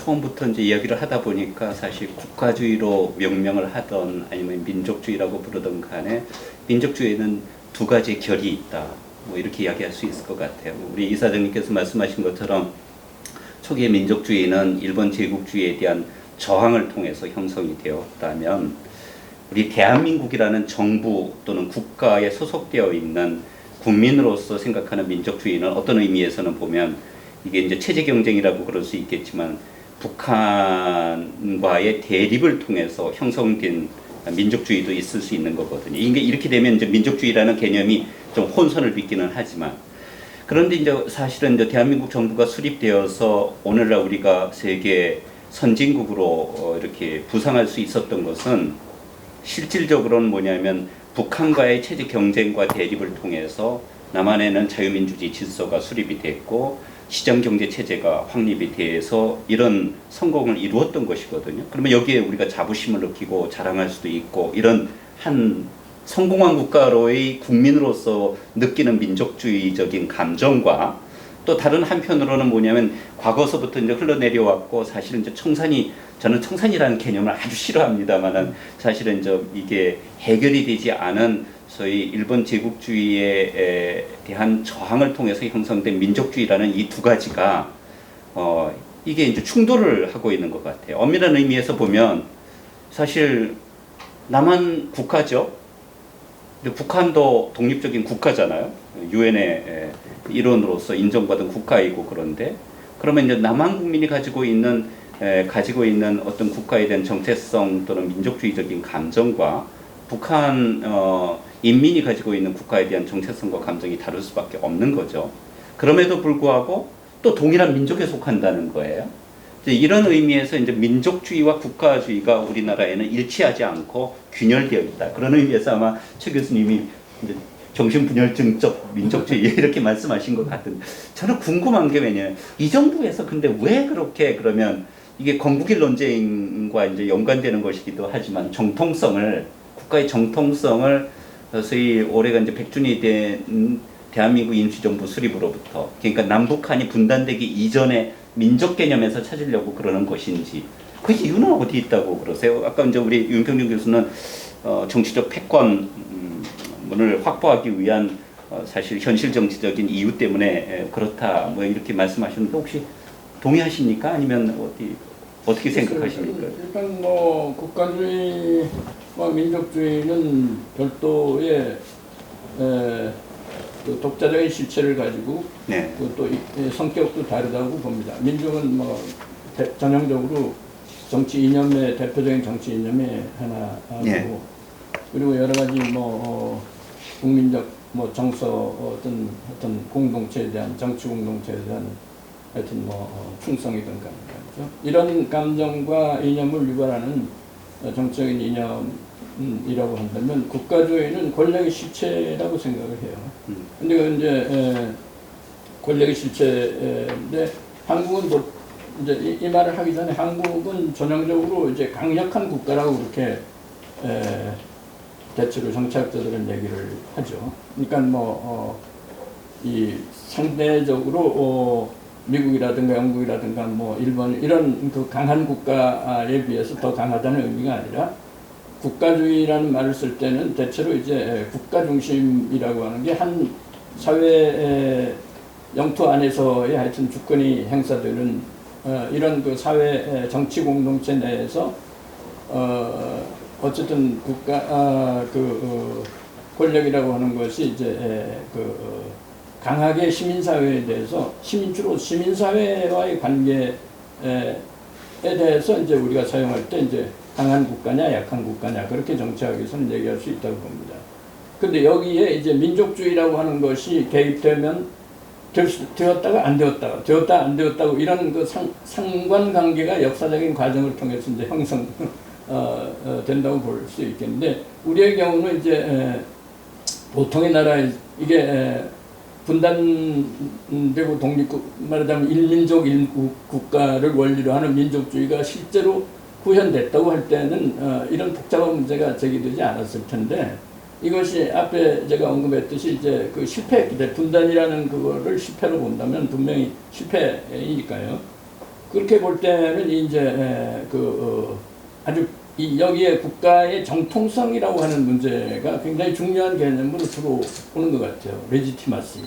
처음부터 이제 이야기를 하다 보니까 사실 국가주의로 명명을 하던 아니면 민족주의라고 부르던 간에 민족주의는 두 가지 결이 있다. 뭐 이렇게 이야기할 수 있을 것 같아요. 우리 이사장님께서 말씀하신 것처럼 초기의 민족주의는 일본 제국주의에 대한 저항을 통해서 형성이 되었다면 우리 대한민국이라는 정부 또는 국가에 소속되어 있는 국민으로서 생각하는 민족주의는 어떤 의미에서는 보면 이게 이제 체제 경쟁이라고 그럴 수 있겠지만 북한과의 대립을 통해서 형성된 민족주의도 있을 수 있는 거거든요. 이게 이렇게 되면 이제 민족주의라는 개념이 좀 혼선을 빚기는 하지만 그런데 이제 사실은 이제 대한민국 정부가 수립되어서 오늘날 우리가 세계 선진국으로 이렇게 부상할 수 있었던 것은 실질적으로는 뭐냐면 북한과의 체제 경쟁과 대립을 통해서 남한에는 자유민주주의 질서가 수립이 됐고 시장경제 체제가 확립이 돼서 이런 성공을 이루었던 것이거든요. 그러면 여기에 우리가 자부심을 느끼고 자랑할 수도 있고 이런 한 성공한 국가로의 국민으로서 느끼는 민족주의적인 감정과 또 다른 한편으로는 뭐냐면 과거서부터 이제 흘러내려왔고 사실은 이제 저는 청산이라는 개념을 아주 싫어합니다만은 사실은 이제 이게 해결이 되지 않은 소위 일본 제국주의에 대한 저항을 통해서 형성된 민족주의라는 이 두 가지가 이게 이제 충돌을 하고 있는 것 같아요. 엄밀한 의미에서 보면 사실 남한 국가죠. 근데 북한도 독립적인 국가잖아요. 유엔의 일원으로서 인정받은 국가이고 그런데 그러면 이제 남한 국민이 가지고 있는 어떤 국가에 대한 정체성 또는 민족주의적인 감정과 북한 인민이 가지고 있는 국가에 대한 정체성과 감정이 다를 수밖에 없는 거죠. 그럼에도 불구하고 또 동일한 민족에 속한다는 거예요. 이제 이런 의미에서 이제 민족주의와 국가주의가 우리나라에는 일치하지 않고 균열되어 있다. 그런 의미에서 아마 최 교수님이 이제 정신분열증적 민족주의 이렇게 말씀하신 것 같은데 저는 궁금한 게 왜냐면 이 정부에서 근데 왜 그렇게 그러면 이게 건국일 논쟁과 이제 연관되는 것이기도 하지만 국가의 정통성을 소위 올해가 이제 100주년이 된 대한민국 임시정부 수립으로부터 그러니까 남북한이 분단되기 이전에 민족 개념에서 찾으려고 그러는 것인지 그 이유는 어디 있다고 그러세요? 아까 이제 우리 윤평준 교수는 정치적 패권을 확보하기 위한 사실 현실 정치적인 이유 때문에 그렇다 뭐 이렇게 말씀하셨는데 혹시 동의하십니까? 아니면 어떻게 생각하십니까? 일단 뭐 국가주의와 민족주의는 별도의 그 독자적인 실체를 가지고 네. 또 성격도 다르다고 봅니다. 민족은 뭐 전형적으로 정치 이념의 대표적인 정치 이념의 하나고 네. 그리고 여러 가지 뭐 국민적 뭐 정서 어떤 공동체에 대한 정치 공동체에 대한 하여튼 뭐 충성이든가 이런 감정과 이념을 유발하는 정치적인 이념이라고 한다면 국가주의는 권력의 실체라고 생각을 해요. 근데 이제 권력의 실체인데 한국은 뭐 이제 이 말을 하기 전에 한국은 전형적으로 이제 강력한 국가라고 그렇게 대체로 정치학자들은 얘기를 하죠. 그러니까 뭐 이 상대적으로 미국이라든가 영국이라든가 뭐 일본 이런 그 강한 국가에 비해서 더 강하다는 의미가 아니라 국가주의라는 말을 쓸 때는 대체로 이제 국가 중심이라고 하는 게 한 사회 영토 안에서의 하여튼 주권이 행사되는 이런 그 사회 정치 공동체 내에서 어쨌든 권력이라고 하는 것이 이제 강하게 시민사회에 대해서 주로 시민사회와의 관계에 대해서 이제 우리가 사용할 때 이제 강한 국가냐 약한 국가냐 그렇게 정치학에서는 얘기할 수 있다고 봅니다. 근데 여기에 이제 민족주의라고 하는 것이 개입되면 되었다가 안 되었다고 이런 그 상관관계가 역사적인 과정을 통해서 이제 형성 된다고 볼 수 있겠는데 우리의 경우는 이제 보통의 나라에 이게 분단되고 말하자면 일민족 일국가를 원리로 하는 민족주의가 실제로 구현됐다고 할 때는 이런 복잡한 문제가 제기되지 않았을 텐데 이것이 앞에 제가 언급했듯이 이제 그 실패했기 때문에 분단이라는 그거를 실패로 본다면 분명히 실패이니까요. 그렇게 볼 때는 이제 아주 여기에 국가의 정통성이라고 하는 문제가 굉장히 중요한 개념으로 들어오는 것 같아요. 레지티마시.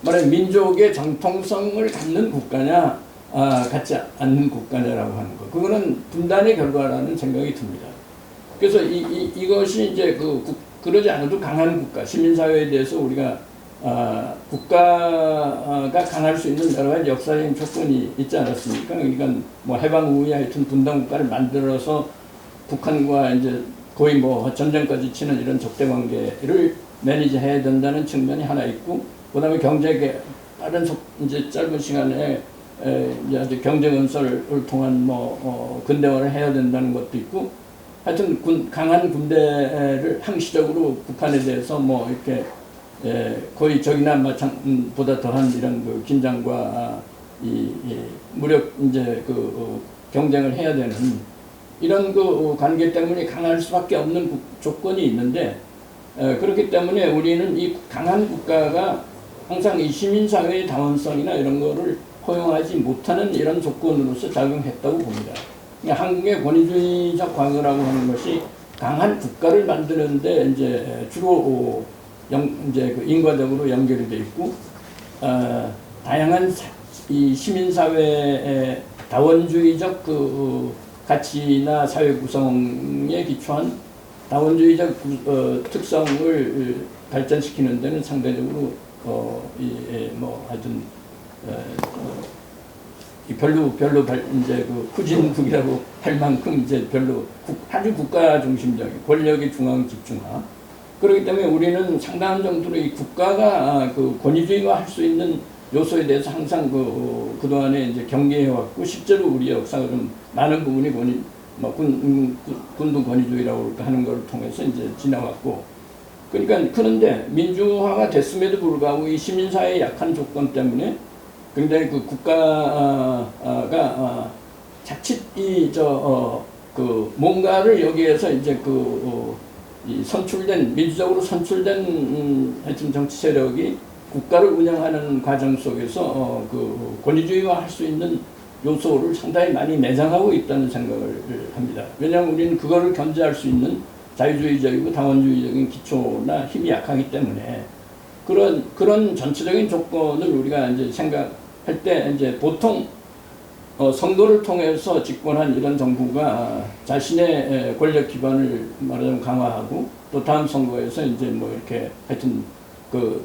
말하면 민족의 정통성을 갖는 국가냐, 갖지 않는 국가냐라고 하는 거. 그거는 분단의 결과라는 생각이 듭니다. 그래서 이것이 이제 그러지 않아도 강한 국가, 시민사회에 대해서 우리가 국가가 강할 수 있는 여러 가지 역사적인 조건이 있지 않았습니까? 그러니까 뭐 해방 후에 하여튼 분단 국가를 만들어서 북한과 이제 거의 뭐 전쟁까지 치는 이런 적대 관계를 매니지해야 된다는 측면이 하나 있고, 그다음에 경제계 빠른 이제 짧은 시간에 이제 아주 경제 건설을 통한 근대화를 해야 된다는 것도 있고, 하여튼 강한 군대를 항시적으로 북한에 대해서 뭐 이렇게 거의 적이나 보다 더한 이런 그 긴장과 이 무력 이제 경쟁을 해야 되는 이런 관계 때문에 강할 수밖에 없는 조건이 있는데, 그렇기 때문에 우리는 이 강한 국가가 항상 이 시민사회의 다원성이나 이런 거를 허용하지 못하는 이런 조건으로서 작용했다고 봅니다. 그러니까 한국의 권위주의적 과거라고 하는 것이 강한 국가를 만드는데 이제 주로 이제 인과적으로 연결이 돼 있고, 다양한 이 시민사회의 다원주의적 가치나 사회 구성에 기초한 다원주의적 특성을 발전시키는 데는 상대적으로 하여튼 별로 이제 후진국이라고 할 만큼 이제 별로 아주 국가 중심적인 권력의 중앙 집중화. 그렇기 때문에 우리는 상당한 정도로 이 국가가 권위주의화 할 수 있는 요소에 대해서 항상 그동안에 이제 경계해왔고, 실제로 우리 역사가 좀 많은 부분이 군부 권위주의라고 하는 걸 통해서 이제 지나왔고, 그러니까 그런데 민주화가 됐음에도 불구하고 이 시민사회의 약한 조건 때문에 굉장히 국가가 자칫 뭔가를 여기에서 이제 이 민주적으로 선출된 하여튼 정치 세력이 국가를 운영하는 과정 속에서 권위주의화 할 수 있는 요소를 상당히 많이 내장하고 있다는 생각을 합니다. 왜냐하면 우리는 그거를 견제할 수 있는 자유주의적이고 다원주의적인 기초나 힘이 약하기 때문에 그런 전체적인 조건을 우리가 이제 생각할 때 이제 보통 선거를 통해서 집권한 이런 정부가 자신의 권력 기반을 말하자면 강화하고, 또 다음 선거에서 이제 뭐 이렇게 하여튼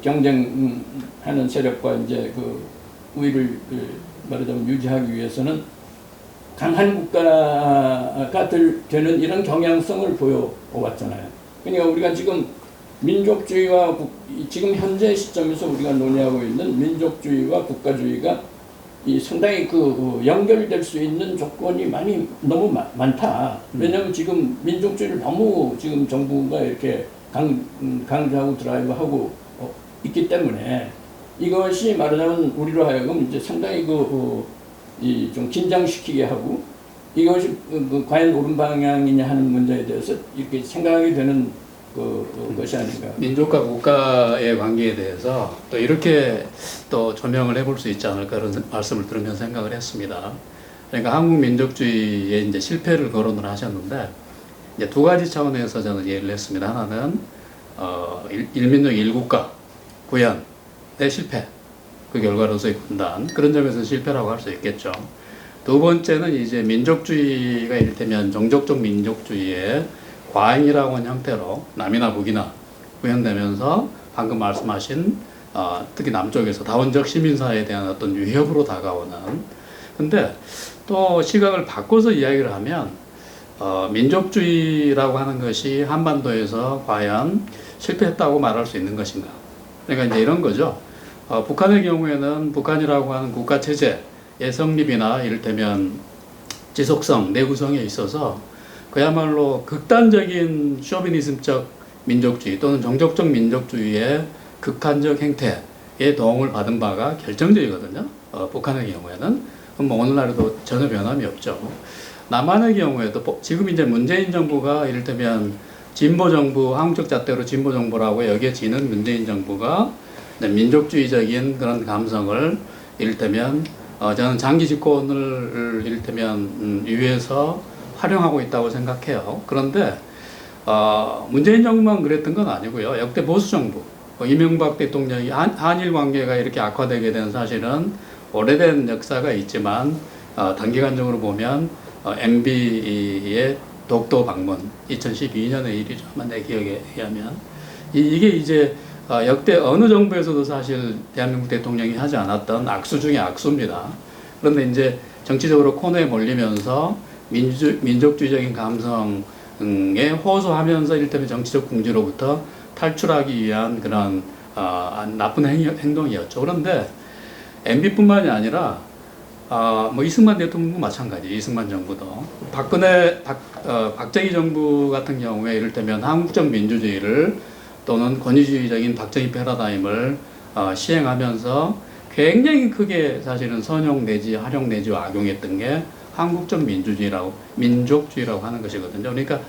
경쟁하는 세력과 이제 우위를 말하자면 유지하기 위해서는 강한 국가가 되는 이런 경향성을 보여왔잖아요. 그러니까 우리가 지금 민족주의와 지금 현재 시점에서 우리가 논의하고 있는 민족주의와 국가주의가 상당히 연결될 수 있는 조건이 너무 많다. 왜냐하면 지금 민족주의를 너무 지금 정부가 이렇게 강조하고 드라이브하고 있기 때문에, 이것이 말하자면 우리로 하여금 이제 상당히 좀 긴장시키게 하고, 이것이 과연 옳은 방향이냐 하는 문제에 대해서 이렇게 생각하게 되는 것이 아닌가. 민족과 국가의 관계에 대해서 또 이렇게 또 조명을 해볼 수 있지 않을까 그런 말씀을 들으면서 생각을 했습니다. 그러니까 한국 민족주의의 이제 실패를 거론을 하셨는데, 이제 두 가지 차원에서 저는 예를 했습니다. 하나는 일민족 일국가 구현의 실패, 그 결과로서의 분단, 그런 점에서 실패라고 할 수 있겠죠. 두 번째는 이제 민족주의가 이를테면 종족적 민족주의의 과잉이라고 하는 형태로 남이나 북이나 구현되면서 방금 말씀하신 특히 남쪽에서 다원적 시민사회에 대한 어떤 위협으로 다가오는, 근데 또 시각을 바꿔서 이야기를 하면 민족주의라고 하는 것이 한반도에서 과연 실패했다고 말할 수 있는 것인가. 그러니까 이제 이런 거죠. 북한의 경우에는 북한이라고 하는 국가체제의 성립이나 이를테면 지속성, 내구성에 있어서 그야말로 극단적인 쇼비니즘적 민족주의 또는 종족적 민족주의의 극한적 행태에 도움을 받은 바가 결정적이거든요. 북한의 경우에는. 뭐 오늘날에도 전혀 변함이 없죠. 남한의 경우에도 지금 이제 문재인 정부가 이를테면 진보정부, 한국적 잣대로 진보정부라고 여겨지는 문재인 정부가 민족주의적인 그런 감성을 이를테면 저는 장기 집권을 이를테면 위해서 활용하고 있다고 생각해요. 그런데 문재인 정부만 그랬던 건 아니고요. 역대 보수 정부, 이명박 대통령이 한일 관계가 이렇게 악화되게 된 사실은 오래된 역사가 있지만 단기간적으로 보면 MB의 독도 방문 2012년의 일이죠. 내 기억에 의하면 이게 이제 역대 어느 정부에서도 사실 대한민국 대통령이 하지 않았던 악수 중에 악수입니다. 그런데 이제 정치적으로 코너에 몰리면서 민족주의적인 감성에 호소하면서 이를테면 정치적 궁지로부터 탈출하기 위한 그런 나쁜 행동이었죠. 그런데 MB뿐만이 아니라 뭐 이승만 대통령도 마찬가지, 이승만 정부도 박정희 정부 같은 경우에 이를테면 한국적 민주주의를 또는 권위주의적인 박정희 패러다임을 시행하면서 굉장히 크게 사실은 선용 내지 활용 내지 악용했던 게 한국적 민족주의라고 하는 것이거든요. 그러니까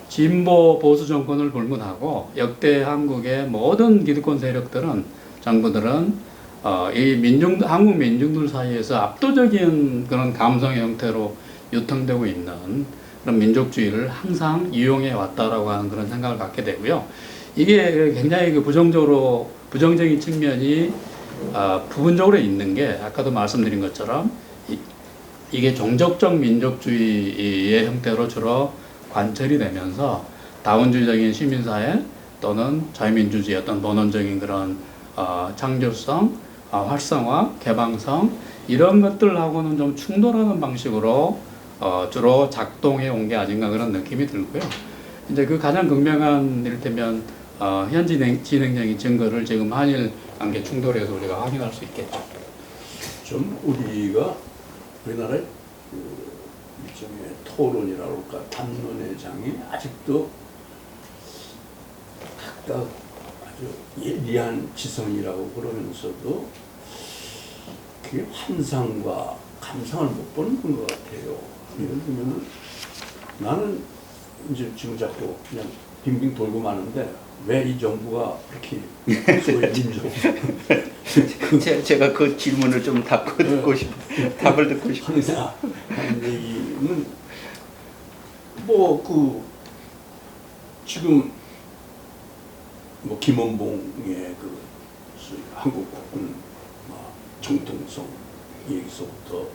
진보 보수 정권을 불문하고 역대 한국의 모든 기득권 세력들은 정부들은 한국 민중들 사이에서 압도적인 그런 감성의 형태로 유통되고 있는 그런 민족주의를 항상 이용해 왔다라고 하는 그런 생각을 갖게 되고요. 이게 굉장히 부정적인 측면이 부분적으로 있는 게 아까도 말씀드린 것처럼 이게 종족적 민족주의의 형태로 주로 관철이 되면서 다원주의적인 시민사회 또는 자유민주주의 어떤 본원적인 그런 창조성, 활성화, 개방성 이런 것들하고는 좀 충돌하는 방식으로 주로 작동해 온 게 아닌가 그런 느낌이 들고요. 이제 그 가장 극명한 이를테면 현 진행적인 증거를 지금 한일 관계 충돌에서 우리가 확인할 수 있겠죠. 좀 우리나라의 일종의 토론이라고 할까 담론의 장이 아직도 각각 아주 예리한 지성이라고 그러면서도 그게 환상과 감상을 못 보는 것 같아요. 예를 들면 나는 이제 지금 자꾸 그냥 빙빙 돌고 마는데 왜 이 정부가 이렇게 소위 민족 제가 그 질문을 좀 답을 듣고 싶어요. 하는 얘기는 뭐 지금 뭐 김원봉의 그 한국 국군 정통성 얘기서부터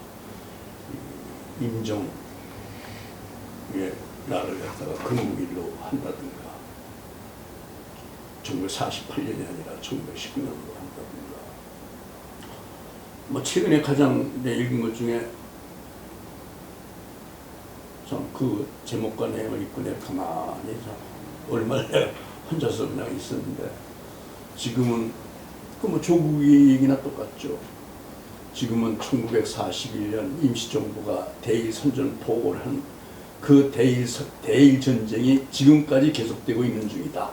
임정의 나를 갖다가 근무일로 한다든가 1948년이 아니라 1919년으로 한다든가 뭐 최근에 가장 내 읽은 것 중에 참 그 제목과 내용을 읽고 내가 가만히 얼마나 내가 혼자서 그냥 있었는데 지금은 그 뭐 조국의 얘기나 똑같죠. 지금은 1941년 임시정부가 대일 선전 보고를 한 그 대일 전쟁이 지금까지 계속되고 있는 중이다.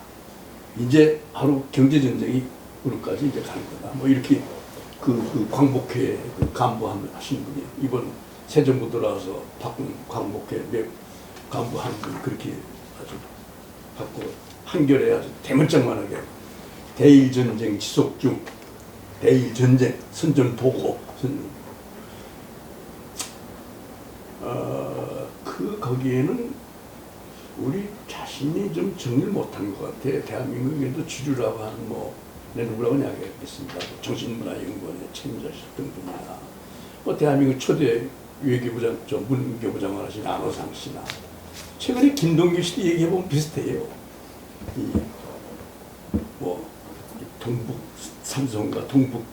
이제 바로 경제 전쟁이 오늘까지 이제 가는 거다. 뭐 이렇게 그 광복회 그 간부하는 하신 분이 이번 새 정부 들어와서 바꾼 광복회 간부하는 분이 그렇게 아주 바꾸고 한결에 아주 대문짝만하게 대일 전쟁 지속 중 대일 전쟁 선전 보고 거기에는 우리 자신이 좀 정리를 못한 것 같아. 대한민국에도 주류라고 하는 내 누구라고 이야기했겠습니다. 정신문화연구원의 책임자셨던 분이나 대한민국 초대 외교부장, 문교부장을 하신 안호상 씨나 최근에 김동길 씨도 얘기해보면 비슷해요. 동북 삼성과 동북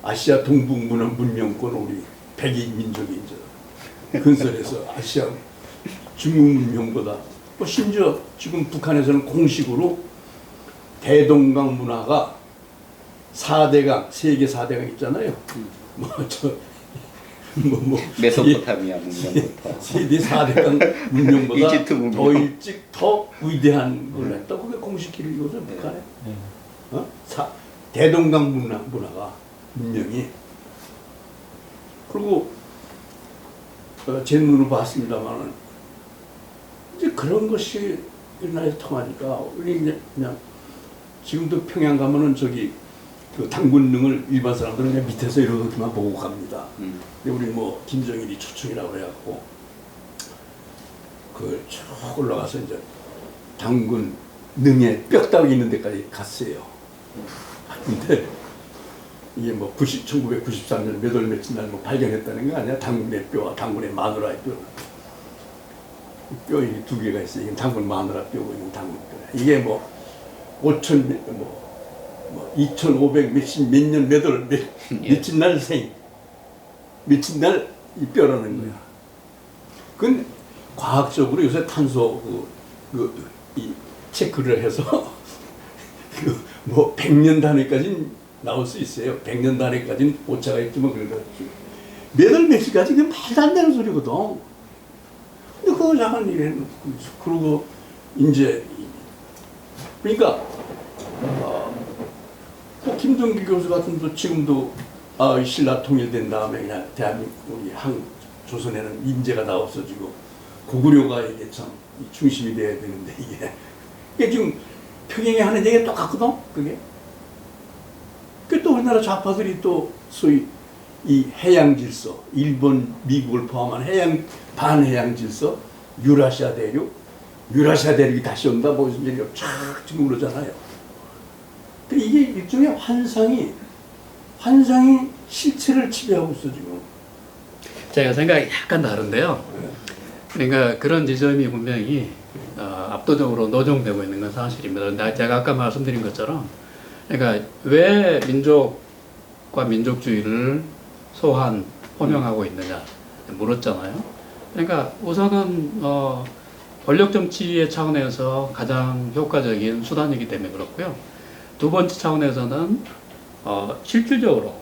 아시아 동북 문명권 우리 백이 민족이 이제 건설해서 아시아 중국 문명보다 심지어 지금 북한에서는 공식으로 대동강 문화가 4대강, 세계 4대강 있잖아요. 메소포타미아 문명부터 세계 4대강 문명보다 이집트 문명. 더 일찍 더 위대한 걸 했다. 그게 공식 기록이거든, 북한에. 대동강 문화가 문명이. 그리고 제 눈으로 봤습니다만은 이제 그런 것이 우리나라에서 통하니까 우리 이제 그냥 지금도 평양 가면은 저기 그 당군능을 일반 사람들은 그냥 밑에서 이렇게만 보고 갑니다. 근데 우리 뭐 김정일이 초청이라고 그래갖고 그 쭉 올라가서 이제 당군 능에 뼈다귀 있는 데까지 갔어요. 근데 이게 뭐 1993년 몇 월 며칠 날 뭐 발견했다는 거 아니야? 당군의 뼈와 당군의 마누라의 뼈. 뼈 두 개가 있어요. 이건 당군 마누라 뼈고 이건 당군 뼈. 이게 뭐 5천 뭐 2,500 몇 년 몇 월 며칠 날 생 며칠 날 이 뼈라는 거야. 그건 과학적으로 요새 탄소 이 체크를 해서 뭐 100년 단위까지는 나올 수 있어요. 100년 단위까지는 오차가 있지만 그런 몇 월 며칠까지 그게 말도 안 되는 소리거든. 근데 그거 잠깐 이래 그러고 이제 그러니까 뭐 김정길 교수 같은 도 지금도 신라 통일된 다음에 그냥 대한민국 우리 조선에는 인재가 다 없어지고 고구려가 이게 참 중심이 돼야 되는데 이게 지금 평양에 하는 얘기가 똑같거든. 그게 또 우리나라 좌파들이 또 소위 이 해양 질서, 일본, 미국을 포함한 반해양 질서, 유라시아 대륙이 다시 온다, 뭐 무슨 얘기가 쫙 지금 그러잖아요. 근데 이게 일종의 환상이 실체를 지배하고 있어 지금. 제가 생각이 약간 다른데요. 그러니까 그런 지점이 분명히 압도적으로 노정되고 있는 건 사실입니다. 제가 아까 말씀드린 것처럼, 그러니까 왜 민족과 민족주의를 호명하고 있느냐 물었잖아요. 그러니까 우선은 권력 정치의 차원에서 가장 효과적인 수단이기 때문에 그렇고요. 두 번째 차원에서는 실질적으로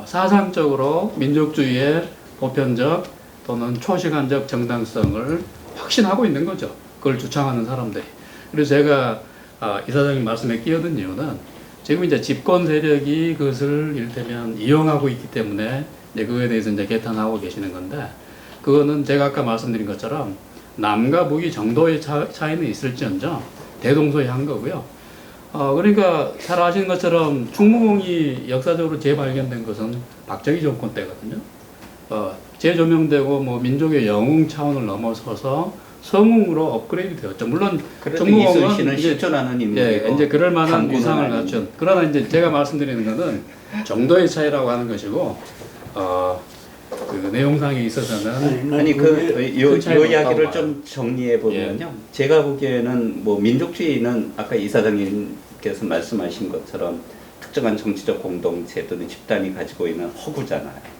사상적으로 민족주의의 보편적 또는 초시간적 정당성을 확신하고 있는 거죠. 그걸 주창하는 사람들이. 그래서 제가 이사장님 말씀에 끼어든 이유는 지금 이제 집권 세력이 그것을 이를테면 이용하고 있기 때문에 이제 그거에 대해서 이제 개탄하고 계시는 건데, 그거는 제가 아까 말씀드린 것처럼 남과 북이 정도의 차이는 있을지언정 대동소이한 거고요. 그러니까 잘 아시는 것처럼 충무공이 역사적으로 재발견된 것은 박정희 정권 때거든요. 재조명되고 뭐 민족의 영웅 차원을 넘어서서 성웅으로 업그레이드 되었죠. 물론 이순신은 실존하는 인물이고 이제 그럴 만한 위상을 갖춘. 그러나 이제 제가 말씀드리는 것은 정도의 차이라고 하는 것이고, 그 내용상에 있어서는 아니 요 이야기를 좀 정리해 보면요. 제가 보기에는 뭐 민족주의는 아까 이사장님께서 말씀하신 것처럼 특정한 정치적 공동체 또는 집단이 가지고 있는 허구잖아요.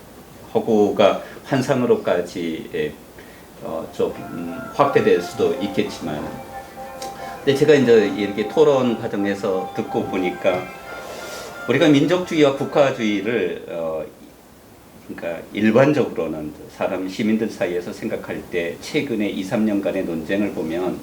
허구가 환상으로까지 좀 확대될 수도 있겠지만, 근데 제가 이제 이렇게 토론 과정에서 듣고 보니까 우리가 민족주의와 국가주의를 그러니까 일반적으로는 시민들 사이에서 생각할 때 최근에 2, 3년간의 논쟁을 보면,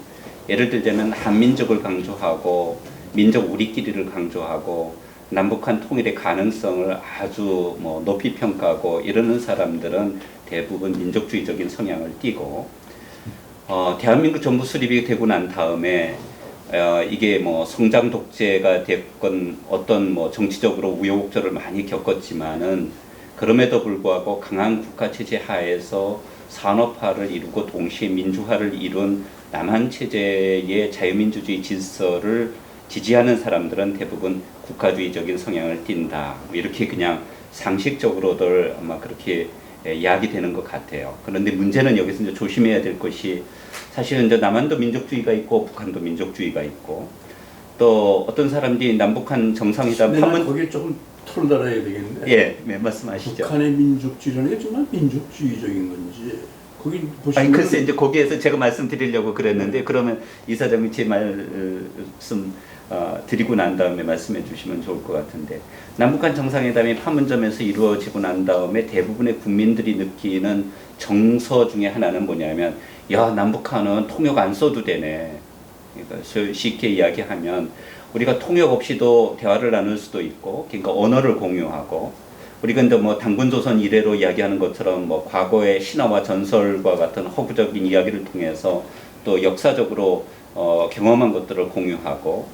예를 들자면 한민족을 강조하고 민족 우리끼리를 강조하고 남북한 통일의 가능성을 아주 뭐 높이 평가하고 이러는 사람들은 대부분 민족주의적인 성향을 띠고, 대한민국 정부 수립이 되고 난 다음에 이게 뭐 성장 독재가 됐건 어떤 뭐 정치적으로 우여곡절을 많이 겪었지만은 그럼에도 불구하고 강한 국가 체제 하에서 산업화를 이루고 동시에 민주화를 이룬 남한 체제의 자유민주주의 질서를 지지하는 사람들은 대부분 국가주의적인 성향을 띈다. 이렇게 그냥 상식적으로들 아마 그렇게 이야기되는 것 같아요. 그런데 문제는 여기서 이제 조심해야 될 것이, 사실은 이제 남한도 민족주의가 있고 북한도 민족주의가 있고, 또 어떤 사람들이 남북한 정상회담 하면 거기에 조금 토를 달아야 되겠는데. 예, 네, 말씀하시죠. 북한의 민족주의라는 게 정말 민족주의적인 건지. 거기 보시면 아니 글쎄 이제 거기에서 제가 말씀드리려고 그랬는데, 그러면 이사장님 제 말씀 드리고 난 다음에 말씀해 주시면 좋을 것 같은데, 남북한 정상회담이 판문점에서 이루어지고 난 다음에 대부분의 국민들이 느끼는 정서 중에 하나는 뭐냐면, 야, 남북한은 통역 안 써도 되네. 그러니까 쉽게 이야기하면 우리가 통역 없이도 대화를 나눌 수도 있고, 그러니까 언어를 공유하고, 우리가 이제 뭐 당군조선 이래로 이야기하는 것처럼 뭐 과거의 신화와 전설과 같은 허구적인 이야기를 통해서 또 역사적으로 경험한 것들을 공유하고,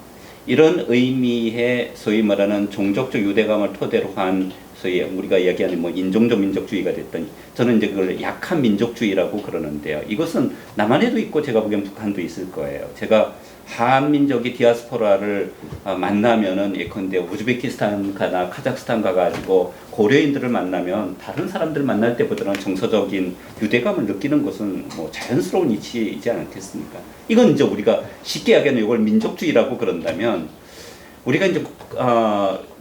이런 의미의 소위 말하는 종족적 유대감을 토대로 한 소위 우리가 이야기하는 뭐 인종적 민족주의가 됐던 저는 이제 그걸 약한 민족주의라고 그러는데요. 이것은 남한에도 있고 제가 보기엔 북한도 있을 거예요. 제가 한민족이 디아스포라를 만나면은 예컨대 우즈베키스탄 가나 카자흐스탄 가가지고 고려인들을 만나면 다른 사람들 만날 때보다는 정서적인 유대감을 느끼는 것은 뭐 자연스러운 이치이지 않겠습니까? 이건 이제 우리가 쉽게 이야기하는 이걸 민족주의라고 그런다면 우리가 이제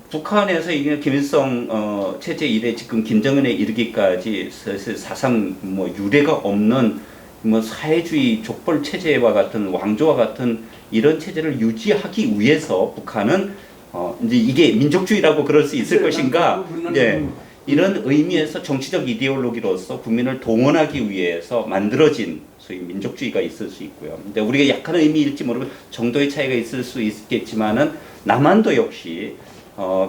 북한에서 이게 김일성 체제 이래 지금 김정은에 이르기까지 사상 뭐 유례가 없는 뭐 사회주의 족벌 체제와 같은 왕조와 같은 이런 체제를 유지하기 위해서 북한은 이제 이게 민족주의라고 그럴 수 있을 것인가? 예. 이런 의미에서 정치적 이데올로기로서 국민을 동원하기 위해서 만들어진 소위 민족주의가 있을 수 있고요. 근데 우리가 약한 의미일지 모르고 정도의 차이가 있을 수 있겠지만은 남한도 역시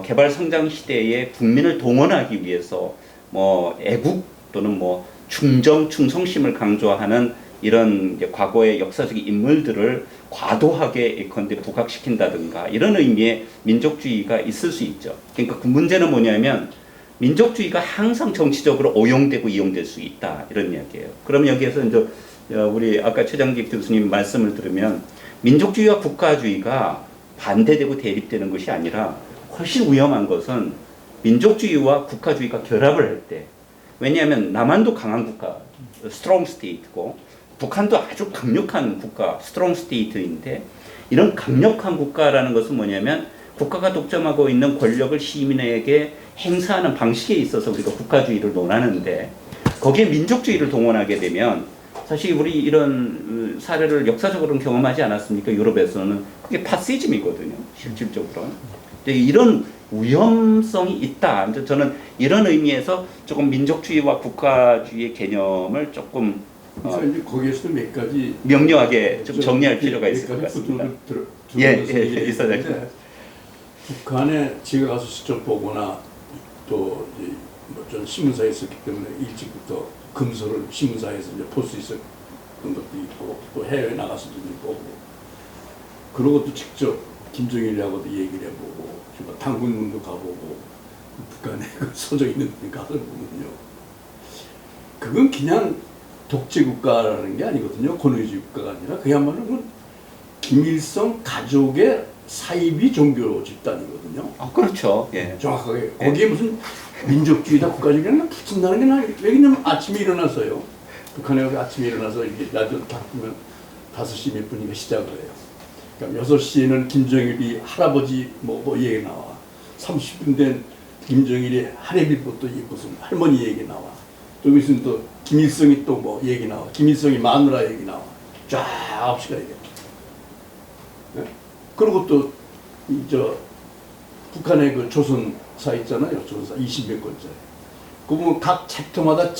개발 성장 시대에 국민을 동원하기 위해서 뭐 애국 또는 뭐 충성심을 강조하는 이런 과거의 역사적인 인물들을 과도하게 예컨대 부각시킨다든가 이런 의미의 민족주의가 있을 수 있죠. 그러니까 그 문제는 뭐냐면 민족주의가 항상 정치적으로 오용되고 이용될 수 있다 이런 이야기예요. 그럼 여기에서 이제 우리 아까 최장집 교수님 말씀을 들으면 민족주의와 국가주의가 반대되고 대립되는 것이 아니라 훨씬 위험한 것은 민족주의와 국가주의가 결합을 할 때 왜냐하면 남한도 강한 국가, strong state고 북한도 아주 강력한 국가, strong state인데 이런 강력한 국가라는 것은 뭐냐면 국가가 독점하고 있는 권력을 시민에게 행사하는 방식에 있어서 우리가 국가주의를 논하는데 거기에 민족주의를 동원하게 되면 사실 우리 이런 사례를 역사적으로는 경험하지 않았습니까? 유럽에서는 그게 파시즘이거든요, 실질적으로. 이런 위험성이 있다. 저는 이런 의미에서 조금 민족주의와 국가주의의 개념을 조금 이제 거기에서도 몇 가지 명료하게 좀 정리할 필요가 있을 것 같습니다. 있었는데 북한에 제가 가서 직접 보거나 또 전 신문사에 있었기 때문에 일찍부터 금서를 신문사에서 이제 볼 수 있었던 것도 있고 또 해외에 나가서도 보고 그러고 또 직접 김정일하고도 얘기를 해보고 당군문도 가보고 북한에 서져 있는 데 가서 보면요. 그건 그냥 독재 국가라는 게 아니거든요. 권위주의 국가가 아니라 그야말로 김일성 가족의 사이비 종교 집단이거든요. 그렇죠. 예. 정확하게. 거기에 무슨 민족주의다 국가주의다 붙인다는 게 나 왜냐면 아침에 일어나서요. 북한에 가서 아침에 일어나서 이렇게 라디오 딱 보면 5시 몇 분인가 시작을 해요. 그러니까 6시에는 김정일이 할아버지 뭐 얘기 나와. 30분 된 김정일이 할애비부터 무슨 할머니 얘기 나와. 또 여기서는 또 김일성이 또 뭐 얘기 나와. 김일성이 마누라 얘기 나와. 쫙 9시가 얘기해. 네? 그리고 또 북한의 그 조선사 있잖아요. 조선사 20몇 권짜리. 그 보면 각 챕터마다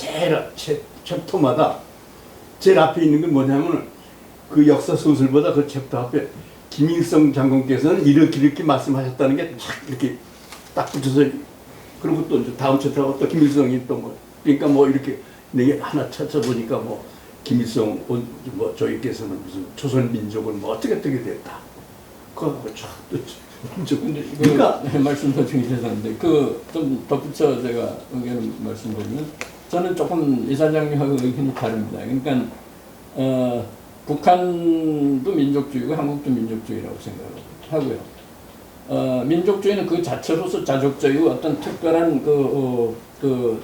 챕터마다 제일 앞에 있는 건 뭐냐면 그 역사 소설보다 그 챕터 앞에 김일성 장군께서는 이렇게 말씀하셨다는 게 딱 이렇게 딱 붙여서 그리고 또 이제 다음 챕터가 또 김일성이 또 뭐 그러니까 뭐 이렇게 내게 하나 찾아보니까 뭐 김일성 뭐 저희께서는 무슨 조선 민족은 뭐 어떻게 됐다. 그거 쫙 근데 그러니까 말씀 중에 죄송한데 좀 덧붙여 제가 의견을 말씀드리면 저는 조금 이사장님하고 의견이 다릅니다. 그러니까 북한도 민족주의고 한국도 민족주의라고 생각하고요. 민족주의는 그 자체로서 자족적이고 어떤 특별한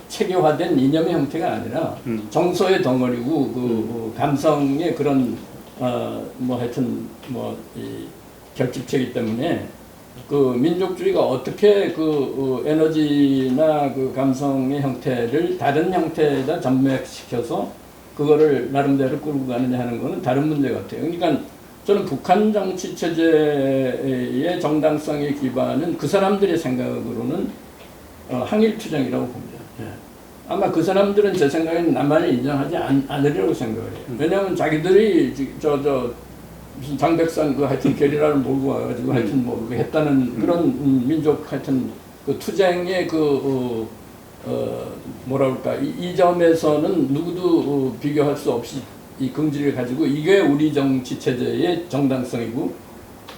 체계화된 이념의 형태가 아니라 정서의 덩어리고 감성의 그런 뭐 하여튼 이 결집체이기 때문에 그 민족주의가 어떻게 에너지나 그 감성의 형태를 다른 형태에다 전맥시켜서 그거를 나름대로 끌고 가느냐 하는 거는 다른 문제 같아요. 그러니까 저는 북한 정치 체제의 정당성의 기반은 그 사람들의 생각으로는 항일투쟁이라고 봅니다. 아마 그 사람들은 제 생각에는 남한을 인정하지 않으려고 생각을 해요. 왜냐하면 자기들이 무슨 장백산 하여튼 게리라를 몰고 와가지고 하여튼 뭐 했다는 그런 민족 하여튼 그 투쟁의 뭐라 그럴까 이 점에서는 누구도 비교할 수 없이 이 긍지를 가지고 이게 우리 정치 체제의 정당성이고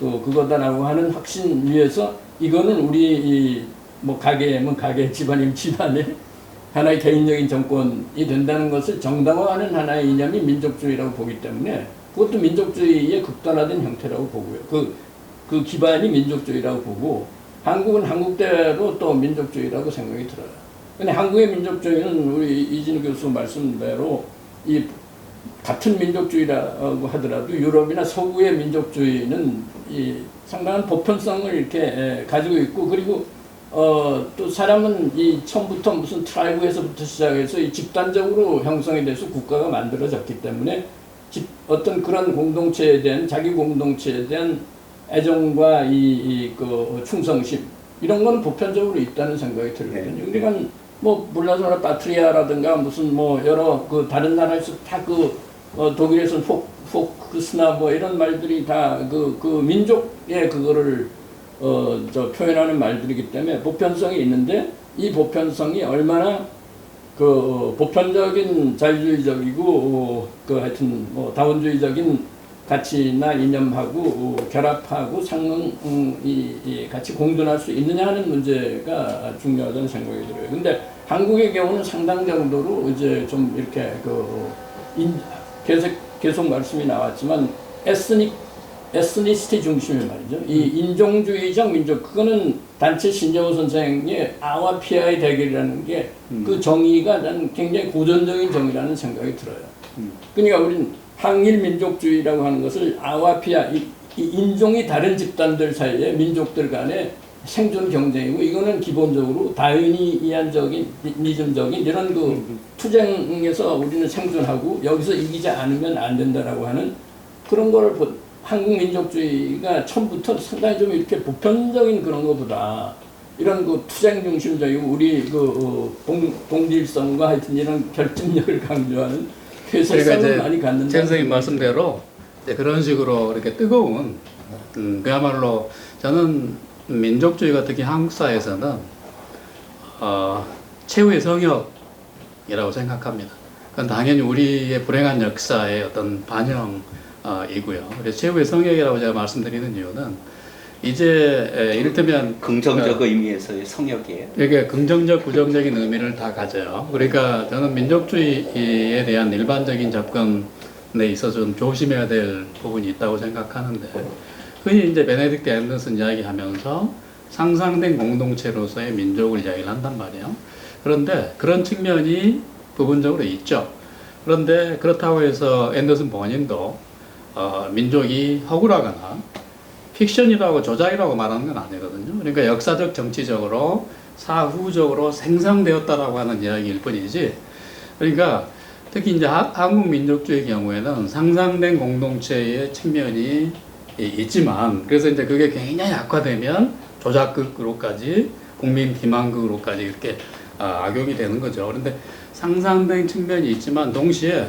그거다라고 하는 확신 위에서 이거는 우리 뭐 가게면 가게, 집안이면 집안의 하나의 개인적인 정권이 된다는 것을 정당화하는 하나의 이념이 민족주의라고 보기 때문에 그것도 민족주의의 극단화된 형태라고 보고요. 그 기반이 민족주의라고 보고 한국은 한국대로 또 민족주의라고 생각이 들어요. 근데 한국의 민족주의는 우리 이진우 교수 말씀대로 이 같은 민족주의라고 하더라도 유럽이나 서구의 민족주의는 이 상당한 보편성을 이렇게 가지고 있고 그리고 또 사람은 이 처음부터 무슨 트라이브에서부터 시작해서 이 집단적으로 형성이 돼서 국가가 만들어졌기 때문에 어떤 그런 공동체에 대한 자기 공동체에 대한 애정과 그 충성심 이런 건 보편적으로 있다는 생각이 들거든요. 그러니까 뭐 몰라서 파트리아라든가 무슨 뭐 여러 그 다른 나라에서 다 독일에서는 포크스나 뭐 이런 말들이 다 그 민족의 그거를 표현하는 말들이기 때문에 보편성이 있는데 이 보편성이 얼마나 그 보편적인 자유주의적이고 그 하여튼 뭐 다원주의적인 가치나 이념하고 결합하고 상응이 같이 공존할 수 있느냐 하는 문제가 중요하다는 생각이 들어요. 근데 한국의 경우는 상당 정도로 이제 좀 이렇게 계속 말씀이 나왔지만 에스니시티 중심의 말이죠. 이 인종주의적 민족 그거는 단체 신정호 선생의 아와 피아의 대결이라는 게 그 정의가 난 굉장히 고전적인 정의라는 생각이 들어요. 그러니까 우리는 항일 민족주의라고 하는 것을 아와 피아 이 인종이 다른 집단들 사이에 민족들 간의 생존 경쟁이고 이거는 기본적으로 다윈이안적인 니즘적인 이런 그 투쟁에서 우리는 생존하고 여기서 이기지 않으면 안 된다라고 하는 그런 거를 한국 민족주의가 처음부터 상당히 좀 이렇게 보편적인 그런 것보다 이런 그 투쟁 중심적이고 우리 동질성과 하여튼 이런 결집력을 강조하는 회색성을 많이 갖는다. 전 선생님 말씀대로 그런 식으로 이렇게 뜨거운 그야말로 저는 민족주의가 특히 한국 사회에서는 최후의 성역이라고 생각합니다. 그건 당연히 우리의 불행한 역사의 어떤 반영이고요. 그래서 최후의 성역이라고 제가 말씀드리는 이유는 이제 이를테면 긍정적 의미에서의 성역이에요. 이게 긍정적, 부정적인 의미를 다 가져요. 그러니까 저는 민족주의에 대한 일반적인 접근에 있어서 좀 조심해야 될 부분이 있다고 생각하는데 흔히 이제 베네딕트 앤더슨 이야기하면서 상상된 공동체로서의 민족을 이야기를 한단 말이에요. 그런데 그런 측면이 부분적으로 있죠. 그런데 그렇다고 해서 앤더슨 본인도 민족이 허구라거나 픽션이라고 조작이라고 말하는 건 아니거든요. 그러니까 역사적, 정치적으로, 사후적으로 생성되었다라고 하는 이야기일 뿐이지. 그러니까 특히 이제 한국 민족주의 경우에는 상상된 공동체의 측면이 있지만, 그래서 이제 그게 굉장히 악화되면 조작극으로까지, 국민 기만극으로까지 이렇게 악용이 되는 거죠. 그런데 상상된 측면이 있지만 동시에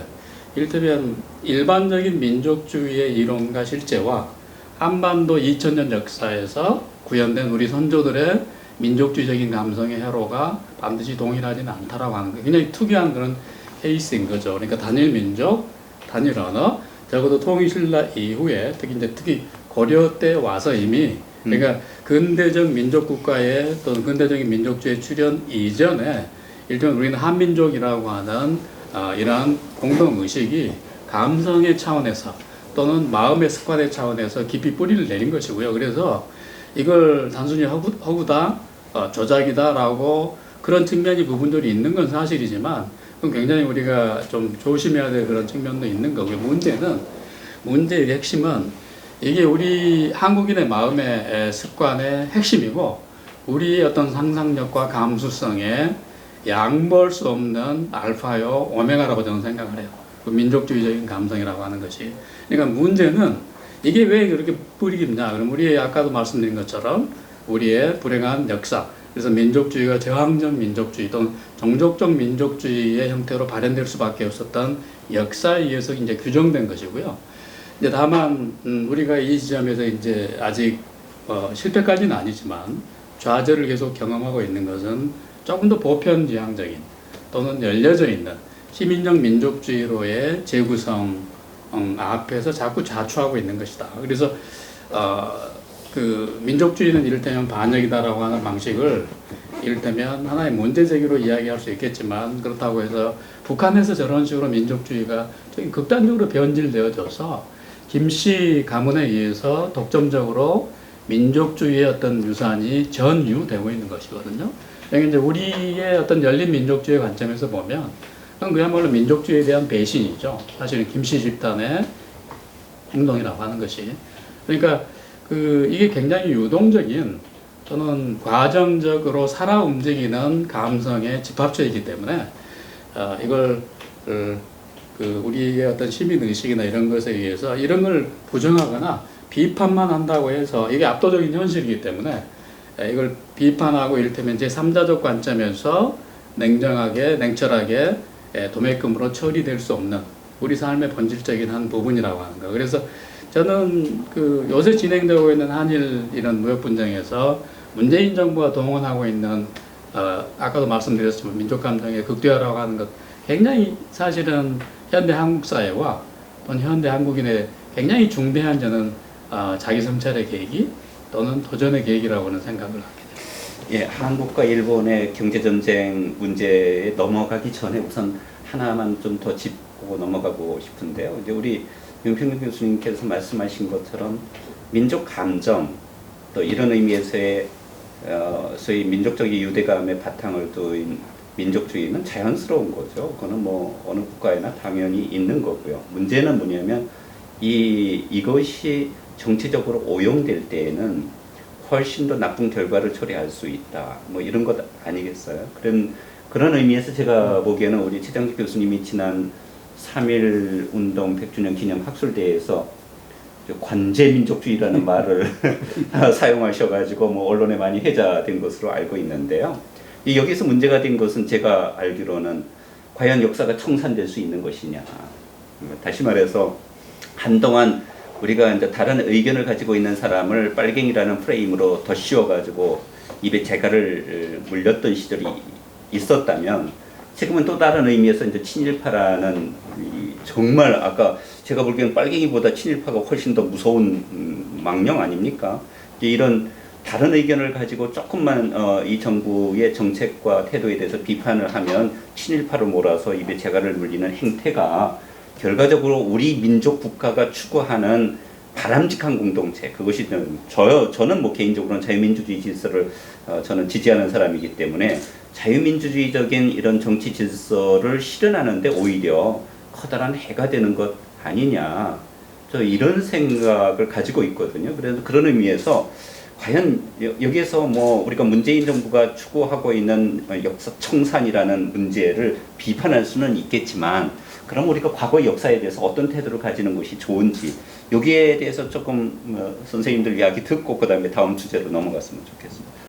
이를테면 일반적인 민족주의의 이론과 실제와 한반도 2000년 역사에서 구현된 우리 선조들의 민족주의적인 감성의 회로가 반드시 동일하지는 않다라고 하는 게 굉장히 특이한 그런 케이스인 거죠. 그러니까 단일 민족, 단일 언어, 적어도 통일신라 이후에 특히 고려 때 와서 이미 그러니까 근대적 민족국가의 또는 근대적인 민족주의 출현 이전에 일단 우리는 한민족이라고 하는 이러한 공동의식이 감성의 차원에서 또는 마음의 습관의 차원에서 깊이 뿌리를 내린 것이고요. 그래서 이걸 단순히 허구다, 조작이다라고 그런 측면이 부분들이 있는 건 사실이지만 그건 굉장히 우리가 좀 조심해야 될 그런 측면도 있는 거고요. 문제의 핵심은 이게 우리 한국인의 마음의 습관의 핵심이고 우리의 어떤 상상력과 감수성에 양보할 수 없는 알파요 오메가라고 저는 생각을 해요. 그 민족주의적인 감성이라고 하는 것이. 그러니까 문제는 이게 왜 그렇게 뿌리 깊냐. 그럼 우리의 아까도 말씀드린 것처럼 우리의 불행한 역사. 그래서 민족주의가 저항적 민족주의 또는 종족적 민족주의의 형태로 발현될 수밖에 없었던 역사에 의해서 이제 규정된 것이고요. 이제 다만 우리가 이 지점에서 이제 아직 실패까지는 아니지만 좌절을 계속 경험하고 있는 것은 조금 더 보편지향적인 또는 열려져 있는 시민적 민족주의로의 재구성 앞에서 자꾸 자초하고 있는 것이다. 그래서 그 민족주의는 이를테면 반역이다라고 하는 방식을 이를테면 하나의 문제 제기로 이야기할 수 있겠지만, 그렇다고 해서 북한에서 저런 식으로 민족주의가 되게 극단적으로 변질되어져서 김씨 가문에 의해서 독점적으로 민족주의의 어떤 유산이 전유되고 있는 것이거든요. 그러니까 이제 우리의 어떤 열린 민족주의 관점에서 보면 그건 그야말로 민족주의에 대한 배신이죠. 사실은 김씨 집단의 행동이라고 하는 것이. 그러니까 이게 굉장히 유동적인 또는 과정적으로 살아 움직이는 감성의 집합체이기 때문에 이걸 우리의 어떤 시민 의식이나 이런 것에 의해서 이런 걸 부정하거나 비판만 한다고 해서 이게 압도적인 현실이기 때문에 이걸 비판하고 이를테면 제3자적 관점에서 냉정하게 냉철하게 도매금으로 처리될 수 없는 우리 삶의 본질적인 한 부분이라고 하는 거. 그래서 저는 요새 진행되고 있는 한일 이런 무역 분쟁에서 문재인 정부가 동원하고 있는 아까도 말씀드렸지만 민족 감정의 극대화라고 하는 것, 굉장히 사실은 현대 한국 사회와 또는 현대 한국인의 굉장히 중대한 저는 자기 성찰의 계기 또는 도전의 계기라고는 생각을 합니다. 예, 한국과 일본의 경제 전쟁 문제에 넘어가기 전에 우선 하나만 좀 더 짚고 넘어가고 싶은데요. 이제 우리 윤평균 교수님께서 말씀하신 것처럼 민족 감정 또 이런 의미에서의 소위 민족적인 유대감의 바탕을 둔 민족주의는 자연스러운 거죠. 그거는 뭐 어느 국가에나 당연히 있는 거고요. 문제는 뭐냐면 이것이 정치적으로 오용될 때에는 훨씬 더 나쁜 결과를 초래할 수 있다. 뭐 이런 것 아니겠어요? 그런 의미에서 제가 보기에는 우리 최장식 교수님이 지난 3.1 운동 100주년 기념 학술대회에서 관제민족주의라는 말을 사용하셔가지고 뭐 언론에 많이 회자된 것으로 알고 있는데요. 여기서 문제가 된 것은 제가 알기로는 과연 역사가 청산될 수 있는 것이냐. 다시 말해서 한동안 우리가 이제 다른 의견을 가지고 있는 사람을 빨갱이라는 프레임으로 더 씌워가지고 입에 재갈을 물렸던 시절이 있었다면 지금은 또 다른 의미에서 이제 친일파라는 정말 아까 제가 보기에는 빨갱이보다 친일파가 훨씬 더 무서운 망령 아닙니까? 이런 다른 의견을 가지고 조금만 이 정부의 정책과 태도에 대해서 비판을 하면 친일파로 몰아서 입에 재갈을 물리는 행태가 결과적으로 우리 민족 국가가 추구하는 바람직한 공동체, 그것이 저는 뭐 개인적으로는 자유민주주의 질서를 저는 지지하는 사람이기 때문에 자유민주주의적인 이런 정치 질서를 실현하는데 오히려 커다란 해가 되는 것 아니냐, 저 이런 생각을 가지고 있거든요. 그래서 그런 의미에서 과연 여기에서 뭐 우리가 문재인 정부가 추구하고 있는 역사 청산이라는 문제를 비판할 수는 있겠지만, 그럼 우리가 과거 역사에 대해서 어떤 태도를 가지는 것이 좋은지, 여기에 대해서 조금 선생님들 이야기 듣고 그 다음에 다음 주제로 넘어갔으면 좋겠습니다.